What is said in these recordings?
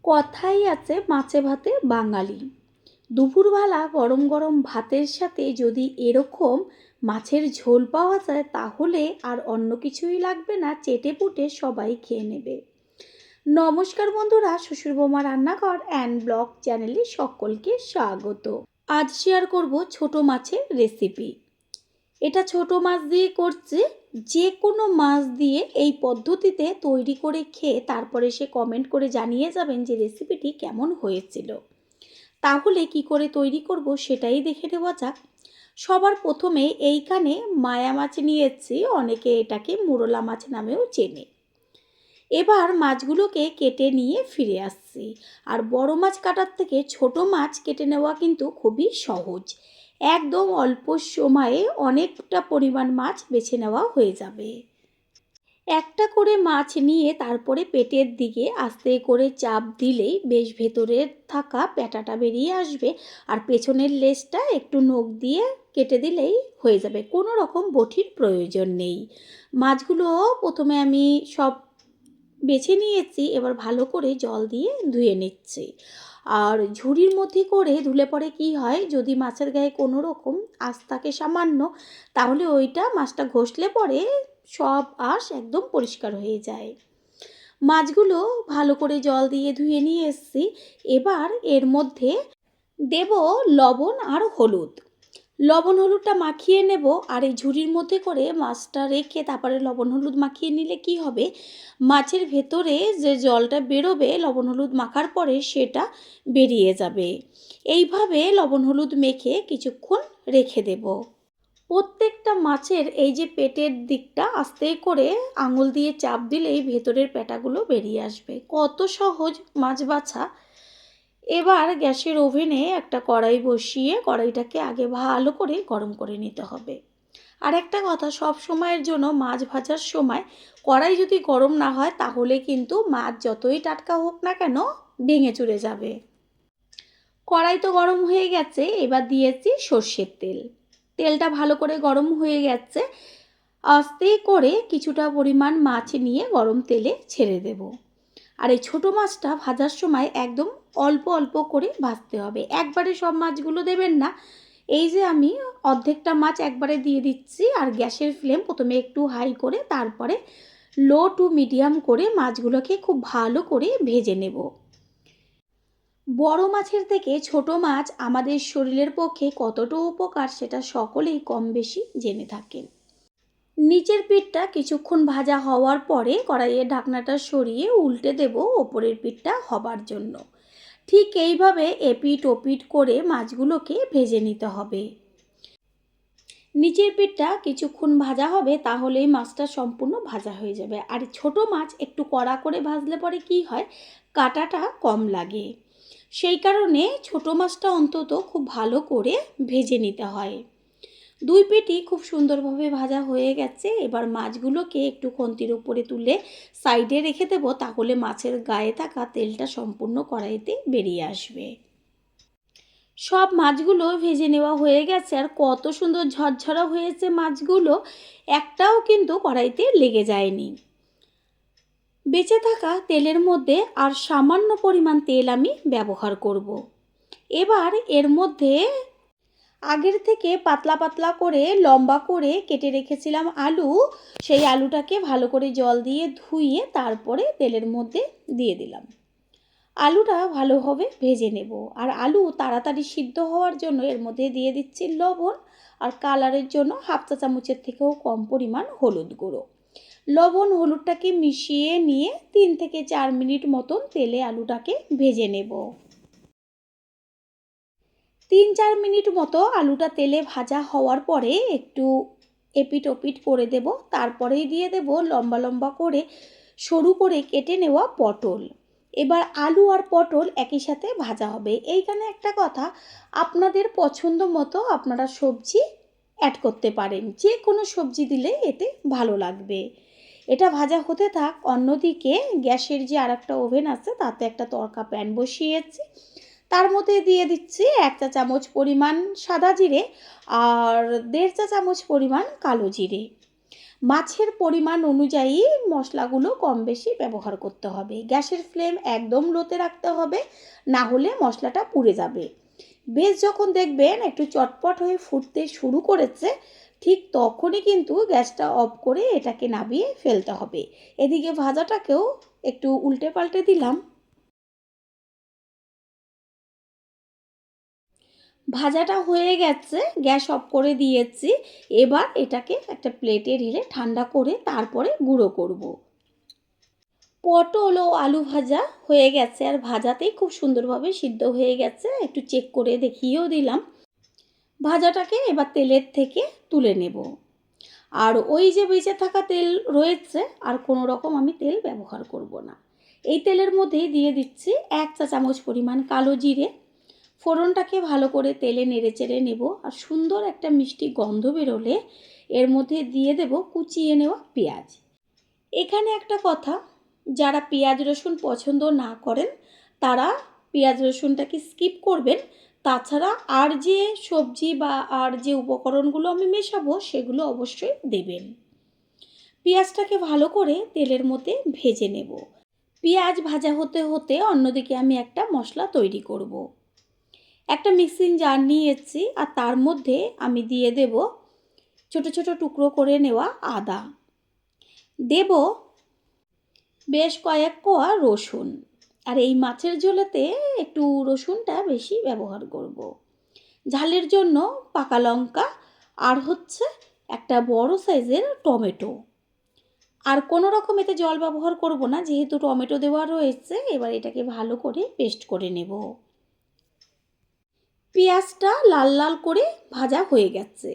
কথাই আছে মাছে ভাতে বাঙালি। দুপুরবেলা গরম গরম ভাতের সাথে যদি এরকম মাছের ঝোল পাওয়া যায় তাহলে আর অন্য কিছুই লাগবে না, চেটেপুটে সবাই খেয়ে নেবে। নমস্কার বন্ধুরা, শ্বশুর বৌমা রান্নাঘর অ্যান্ড ব্লগ চ্যানেলে সকলকে স্বাগত। আজ শেয়ার করব ছোট মাছের রেসিপি। এটা ছোট মাছ দিয়ে করছি। যে কোনো মাছ দিয়ে এই পদ্ধতিতে তৈরি করে খেয়ে তারপরে সে কমেন্ট করে জানিয়ে যাবেন যে রেসিপিটি কেমন হয়েছিল। তাহলে কি করে তৈরি করব সেটাই দেখে নেওয়া যাক। সবার প্রথমে এইখানে মায়া মাছ নিয়েছি, অনেকে এটাকে মোরলা মাছ নামেও চেনে। এবার মাছগুলোকে কেটে নিয়ে ফিরে আসছি। আর বড় মাছ কাটার থেকে ছোট মাছ কেটে নেওয়া কিন্তু খুবই সহজ। একদম অল্প সময়ে অনেকটা পরিমাণ মাছ বেছে নেওয়া হয়ে যাবে। একটা করে মাছ নিয়ে তারপরে পেটের দিকে আস্তে করে চাপ দিলেই বেশ ভেতরে থাকা প্যাটাটা বেরিয়ে আসবে। আর পেছনের লেজটা একটু নখ দিয়ে কেটে দিলেই হয়ে যাবে, কোনো রকম বটির প্রয়োজন নেই। মাছগুলো প্রথমে আমি সব বেছে নিয়েছি, এবার ভালো করে জল দিয়ে ধুয়ে নিচ্ছি। আর ঝুড়ির মধ্যে করে ধুলে পরে কি হয়, যদি মাছের গায়ে কোনো রকম আঁশ থাকে সামান্য, তাহলে ওইটা মাছটা ঘষলে পরে সব আঁশ একদম পরিষ্কার হয়ে যায়। মাছগুলো ভালো করে জল দিয়ে ধুয়ে নিয়ে এসেছি। এবার এর মধ্যে দেব লবণ আর হলুদ। লবণ হলুদটা মাখিয়ে নেব। আর এই ঝুড়ির মধ্যে করে মাছটা রেখে তারপরে লবণ হলুদ মাখিয়ে নিলে কি হবে, মাছের ভেতরে যে জলটা বেরোবে লবণ হলুদ মাখার পরে সেটা বেরিয়ে যাবে। এইভাবে লবণ হলুদ মেখে কিছুক্ষণ রেখে দেব। প্রত্যেকটা মাছের এই যে পেটের দিকটা আস্তে করে আঙুল দিয়ে চাপ দিলেই ভেতরের প্যাটাগুলো বেরিয়ে আসবে। কত সহজ মাছ বাছা। এবার গ্যাসের ওভেনে একটা কড়াই বসিয়ে কড়াইটাকে আগে ভালো করে গরম করে নিতে হবে। আর একটা কথা, সব সময়ের জন্য মাছ ভাজার সময় কড়াই যদি গরম না হয় তাহলে কিন্তু মাছ যতই টাটকা হোক না কেন ভেঙে চুরে যাবে। কড়াই তো গরম হয়ে গেছে, এবার দিয়েছি সর্ষের তেল। তেলটা ভালো করে গরম হয়ে গেছে। আস্তে করে কিছুটা পরিমাণ মাছ নিয়ে গরম তেলে ছেড়ে দেব। আর এই ছোটো মাছটা ভাজার সময় একদম অল্প অল্প করে ভাজতে হবে, একবারে সব মাছগুলো দেবেন না। এই যে আমি অর্ধেকটা মাছ একবারে দিয়ে দিচ্ছি। আর গ্যাসের ফ্লেম প্রথমে একটু হাই করে তারপরে লো টু মিডিয়াম করে মাছগুলোকে খুব ভালো করে ভেজে নেব। বড় মাছের থেকে ছোট মাছ আমাদের শরীরের পক্ষে কতটা উপকার সেটা সকলেই কম বেশি জেনে থাকেন। নিচের পিঠটা কিছুক্ষণ ভাজা হওয়ার পরে কড়াইয়ের ঢাকনাটা সরিয়ে উল্টে দেব ওপরের পিঠটা হবার জন্য। ঠিক এইভাবে এপিট ওপিট করে মাছগুলোকে ভেজে নিতে হবে। নিচের পিঠটা কিছুক্ষণ ভাজা হবে, তাহলেই মাছটা সম্পূর্ণ ভাজা হয়ে যাবে। আর ছোট মাছ একটু কড়া করে ভাজলে পরে কি হয়, কাঁটাটা কম লাগে। সেই কারণে ছোট মাছটা অন্তত খুব ভালো করে ভেজে নিতে হয়। দুই পিঠই খুব সুন্দরভাবে ভাজা হয়ে গেছে। এবার মাছগুলোকে একটু খুন্তির উপরে তুলে সাইডে রেখে দেব, তাহলে মাছের গায়ে থাকা তেলটা সম্পূর্ণ কড়াইতে বেরিয়ে আসবে। সব মাছগুলো ভেজে নেওয়া হয়ে গেছে। আর কত সুন্দর ঝরঝরা হয়েছে মাছগুলো, একটাও কিন্তু কড়াইতে লেগে যায়নি। বেঁচে থাকা তেলের মধ্যে আর সামান্য পরিমাণ তেল আমি ব্যবহার করব। এবার এর মধ্যে আগের থেকে পাতলা পাতলা করে লম্বা করে কেটে রেখেছিলাম আলু, সেই আলুটাকে ভালো করে জল দিয়ে ধুইয়ে তারপরে তেলের মধ্যে দিয়ে দিলাম। আলুটা ভালোভাবে ভেজে নেব। আর আলু তাড়াতাড়ি সিদ্ধ হওয়ার জন্য এর মধ্যে দিয়ে দিচ্ছি লবণ, আর কালারের জন্য হাফ চা চামচের থেকেও কম পরিমাণ হলুদ গুঁড়ো। লবণ হলুদটাকে মিশিয়ে নিয়ে 3 থেকে 4 মিনিট মতন তেলে আলুটাকে ভেজে নেব। 3-4 মিনিট মতো আলুটা তেলে ভাজা হওয়ার পরে একটু এপিট ওপিট করে দেব। তারপরেই দিয়ে দেব লম্বা লম্বা করে সরু করে কেটে নেওয়া পটল। এবার আলু আর পটল একই সাথে ভাজা হবে। এইখানে একটা কথা, আপনাদের পছন্দ মতো আপনারা সবজি অ্যাড করতে পারেন, যে কোনো সবজি দিলে এতে ভালো লাগবে। এটা ভাজা হতে থাক। অন্যদিকে গ্যাসের যে আরেকটা ওভেন আছে তাতে একটা তড়কা প্যান বসিয়েছি। তার মধ্যে দিয়ে দিচ্ছি 1 চা চামচ পরিমাণ সাদা জিরে আর 1.5 চা চামচ পরিমাণ কালো জিরে। মাছের পরিমাণ অনুযায়ী মশলাগুলো কম বেশি ব্যবহার করতে হবে। গ্যাসের ফ্লেম একদম লোতে রাখতে হবে, না হলে মশলাটা পুড়ে যাবে। বেশ যখন দেখবেন একটু চটপট হয়ে ফুটতে শুরু করেছে, ঠিক তখনই কিন্তু গ্যাসটা অফ করে এটাকে নামিয়ে ফেলতে হবে। এদিকে ভাজাটাকেও একটু উল্টে পাল্টে দিলাম। ভাজাটা হয়ে গেছে, গ্যাস অফ করে দিয়েছি। এবার এটাকে একটা প্লেটে ঢেলে ঠান্ডা করে তারপরে গুঁড়ো করব। পটল ও আলু ভাজা হয়ে গেছে, আর ভাজাতেই খুব সুন্দরভাবে সিদ্ধ হয়ে গেছে। একটু চেক করে দেখিয়েও দিলাম। ভাজাটাকে এবার তেলের থেকে তুলে নেব। আর ওই যে বেঁচে থাকা তেল রয়েছে, আর কোনো রকম আমি তেল ব্যবহার করব না। এই তেলের মধ্যেই দিয়ে দিচ্ছি 1 চা চামচ পরিমাণ কালো জিরে। ফোড়নটাকে ভালো করে তেলে নেড়ে চেড়ে নেব, আর সুন্দর একটা মিষ্টি গন্ধ বেরোলে এর মধ্যে দিয়ে দেব কুচিয়ে নেওয়া পেঁয়াজ। এখানে একটা কথা, যারা পেঁয়াজ রসুন পছন্দ না করেন তারা পেঁয়াজ রসুনটাকে স্কিপ করবেন। তাছাড়া আর যে সবজি বা আর যে উপকরণগুলো আমি মেশাবো সেগুলো অবশ্যই দেবেন। পেঁয়াজটাকে ভালো করে তেলের মধ্যে ভেজে নেব। পেঁয়াজ ভাজা হতে হতে অন্যদিকে আমি একটা মশলা তৈরি করব। একটা মিক্সিং জার নিয়েছি, আর তার মধ্যে আমি দিয়ে দেব ছোট ছোট টুকরো করে নেওয়া আদা, দেব বেশ কয়েক কোয়া রসুন। আর এই মাছের ঝোলেতে একটু রসুনটা বেশি ব্যবহার করব। ঝালের জন্য পাকা লঙ্কা, আর হচ্ছে একটা বড় সাইজের টমেটো। আর কোনো রকম এতে জল ব্যবহার করব না, যেহেতু টমেটো দেওয়া রয়েছে। এবার এটাকে ভালো করে পেস্ট করে নেব। পেঁয়াজটা লাল লাল করে ভাজা হয়ে গেছে।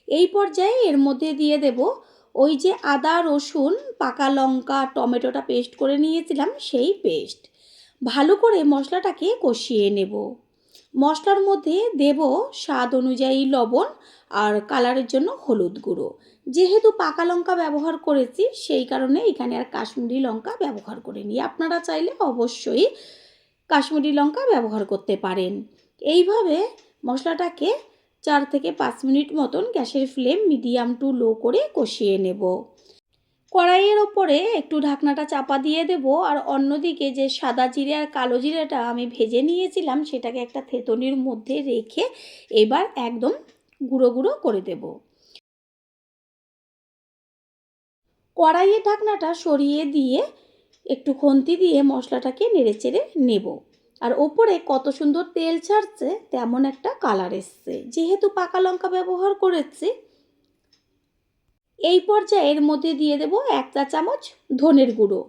এই পর্যায়ে এর মধ্যে দিয়ে দেব ওই যে আদা রসুন পাকা লঙ্কা টমেটোটা পেস্ট করে নিয়েছিলাম সেই পেস্ট। ভালো করে মশলাটাকে কষিয়ে নেব। মশলার মধ্যে দেব স্বাদ অনুযায়ী লবণ, আর কালারের জন্য হলুদ গুঁড়ো। যেহেতু পাকা লঙ্কা ব্যবহার করেছি সেই কারণে এখানে আর কাশ্মীরি লঙ্কা ব্যবহার করিনি। আপনারা চাইলে অবশ্যই কাশ্মীরি লঙ্কা ব্যবহার করতে পারেন। এইভাবে মশলাটাকে 4 থেকে 5 মিনিট মতন গ্যাসের ফ্লেম মিডিয়াম টু লো করে কষিয়ে নেব। কড়াইয়ের ওপরে একটু ঢাকনাটা চাপা দিয়ে দেব, আর অন্যদিকে যে সাদা জিরে আর কালো জিরেটা আমি ভেজে নিয়েছিলাম সেটাকে একটা থেতনির মধ্যে রেখে এবার একদম গুঁড়ো গুঁড়ো করে দেব। কড়াইয়ের ঢাকনাটা সরিয়ে দিয়ে একটু খুন্তি দিয়ে মশলাটাকে নেড়েচেড়ে নেব। আর ওপরে কত সুন্দর তেল ছাড়ছে, তেমন একটা কালার এসছে। যেহেতু পাকা লঙ্কা ব্যবহার করেছি, এই পর্যায়ে এর মধ্যে দিয়ে দেব 1 চা চামচ ধনের গুঁড়ো।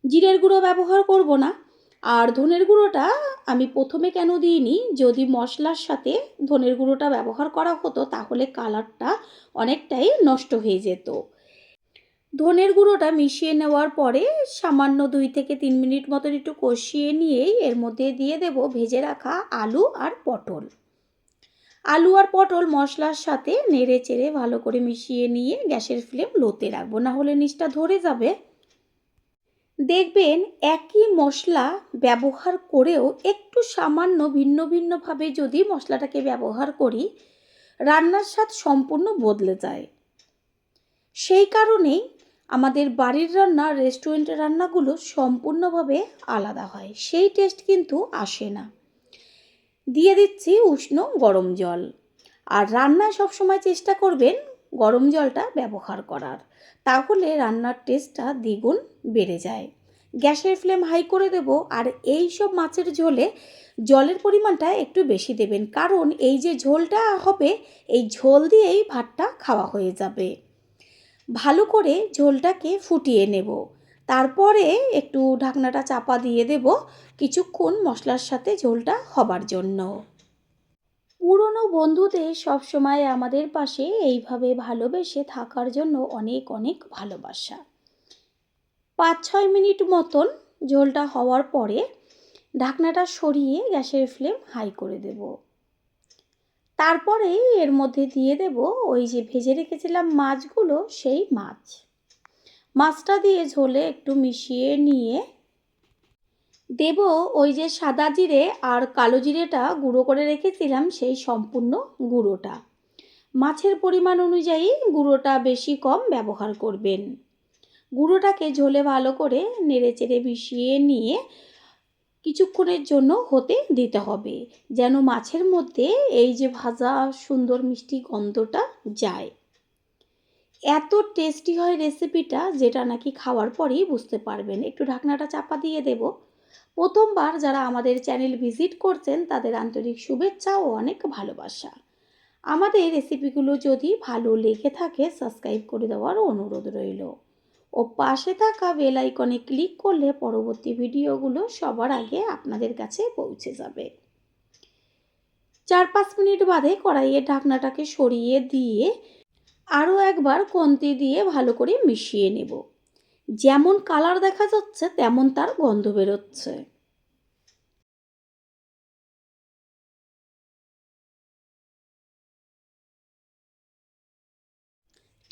জিরের গুঁড়ো ব্যবহার করব না। আর ধনের গুঁড়োটা আমি প্রথমে কেন দিইনি, যদি মশলার সাথে ধনের গুঁড়োটা ব্যবহার করা হতো তাহলে কালারটা অনেকটাই নষ্ট হয়ে যেত। ধনের গুঁড়োটা মিশিয়ে নেওয়ার পরে সামান্য 2 থেকে 3 মিনিট মতন একটু কষিয়ে নিয়েই এর মধ্যে দিয়ে দেব ভেজে রাখা আলু আর পটল। আলু আর পটল মশলার সাথে নেড়ে চেড়ে ভালো করে মিশিয়ে নিয়ে গ্যাসের ফ্লেম লোতে রাখবো, না হলে নিচটা ধরে যাবে। দেখবেন একই মশলা ব্যবহার করেও একটু সামান্য ভিন্ন ভিন্নভাবে যদি মশলাটাকে ব্যবহার করি, রান্নার স্বাদ সম্পূর্ণ বদলে যায়। সেই কারণেই আমাদের বাড়ির রান্না রেস্টুরেন্টের রান্নাগুলো সম্পূর্ণভাবে আলাদা হয়, সেই টেস্ট কিন্তু আসে না। দিয়ে দিচ্ছি উষ্ণ গরম জল। আর রান্নায় সবসময় চেষ্টা করবেন গরম জলটা ব্যবহার করার, তাহলে রান্নার টেস্টটা দ্বিগুণ বেড়ে যায়। গ্যাসের ফ্লেম হাই করে দেব। আর এই সব মাছের ঝোলে জলের পরিমাণটা একটু বেশি দেবেন, কারণ এই যে ঝোলটা হবে এই ঝোল দিয়েই ভাতটা খাওয়া হয়ে যাবে। ভালো করে ঝোলটাকে ফুটিয়ে নেব। তারপরে একটু ঢাকনাটা চাপা দিয়ে দেব কিছুক্ষণ মশলার সাথে ঝোলটা হবার জন্য। পুরনো বন্ধুদের সবসময় আমাদের পাশে এইভাবে ভালোবেসে থাকার জন্য অনেক অনেক ভালোবাসা। 5-6 মিনিট মতন ঝোলটা হওয়ার পরে ঢাকনাটা সরিয়ে গ্যাসের ফ্লেম হাই করে দেব। তারপরে এর মধ্যে দিয়ে দেব ওই যে ভেজে রেখেছিলাম মাছগুলো, সেই মাছটা দিয়ে ঝোলে একটু মিশিয়ে নিয়ে দেব ওই যে সাদা জিরে আর কালো জিরেটা গুঁড়ো করে রেখেছিলাম সেই সম্পূর্ণ গুঁড়োটা। মাছের পরিমাণ অনুযায়ী গুঁড়োটা বেশি কম ব্যবহার করবেন। গুঁড়োটাকে ঝোলে ভালো করে নেড়েচেড়ে মিশিয়ে নিয়ে কিছুক্ষণের জন্য হতে দিতে হবে, যেন মাছের মধ্যে এই যে ভাজা সুন্দর মিষ্টি গন্ধটা যায়। এত টেস্টি হয় রেসিপিটা, যেটা নাকি খাওয়ার পরেই বুঝতে পারবেন। একটু ঢাকনাটা চাপা দিয়ে দেব। প্রথমবার যারা আমাদের চ্যানেল ভিজিট করছেন তাদের আন্তরিক শুভেচ্ছা ও অনেক ভালোবাসা। আমাদের রেসিপিগুলো যদি ভালো লেগে থাকে সাবস্ক্রাইব করে দেওয়ার অনুরোধ রইল ও পাশে থাকা বেল আইকনে ক্লিক করলে পরবর্তী ভিডিওগুলো সবার আগে আপনাদের কাছে পৌঁছে যাবে। 4-5 মিনিট বাদে কড়াইয়ের ঢাকনাটাকে সরিয়ে দিয়ে আরও একবার খুন্তি দিয়ে ভালো করে মিশিয়ে নেব। যেমন কালার দেখা যাচ্ছে তেমন তার গন্ধ বেরোচ্ছে।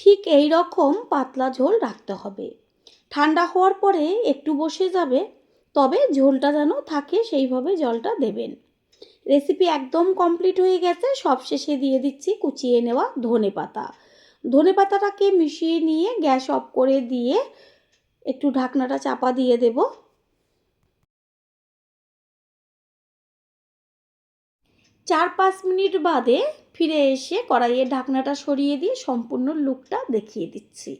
ঠিক এই রকম পাতলা ঝোল রাখতে হবে। ঠান্ডা হওয়ার পরে একটু বসে যাবে, তবে ঝোলটা যেন থাকে সেইভাবে জলটা দেবেন। রেসিপি একদম কমপ্লিট হয়ে গেছে। সবশেষে দিয়ে দিচ্ছি কুচিয়ে নেওয়া ধনেপাতা। ধনেপাতাটাকে মিশিয়ে নিয়ে গ্যাস অফ করে দিয়ে একটু ঢাকনাটা চাপা দিয়ে দেব। 4-5 মিনিট বাদে ফিরে এসে কড়াইয়ের ঢাকনাটা সরিয়ে দিয়ে সম্পূর্ণ লুকটা দেখিয়ে দিচ্ছি।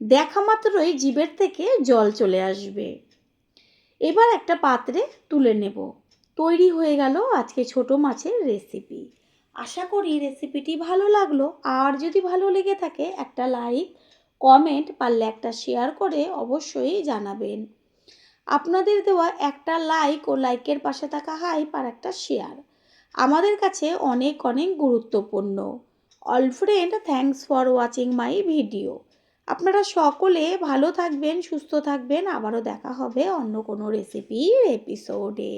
দেখা মাত্রই জিভের থেকে জল চলে আসবে। এবার একটা পাত্রে তুলে নেব। তৈরি হয়ে গেল আজকে ছোট মাছের রেসিপি। আশা করি রেসিপিটি ভালো লাগলো। আর যদি ভালো লেগে থাকে একটা লাইক, কমেন্ট, পারলে একটা শেয়ার করে অবশ্যই জানাবেন। আপনাদের দেওয়া একটা লাইক ও লাইকের পাশে থাকা হাইপ আর একটা শেয়ার আমাদের কাছে অনেক অনেক গুরুত্বপূর্ণ। All friend, thanks for watching my video. আপনারা সকলে ভালো থাকবেন, সুস্থ থাকবেন। আবারও দেখা হবে অন্য কোনো রেসিপির এপিসোডে।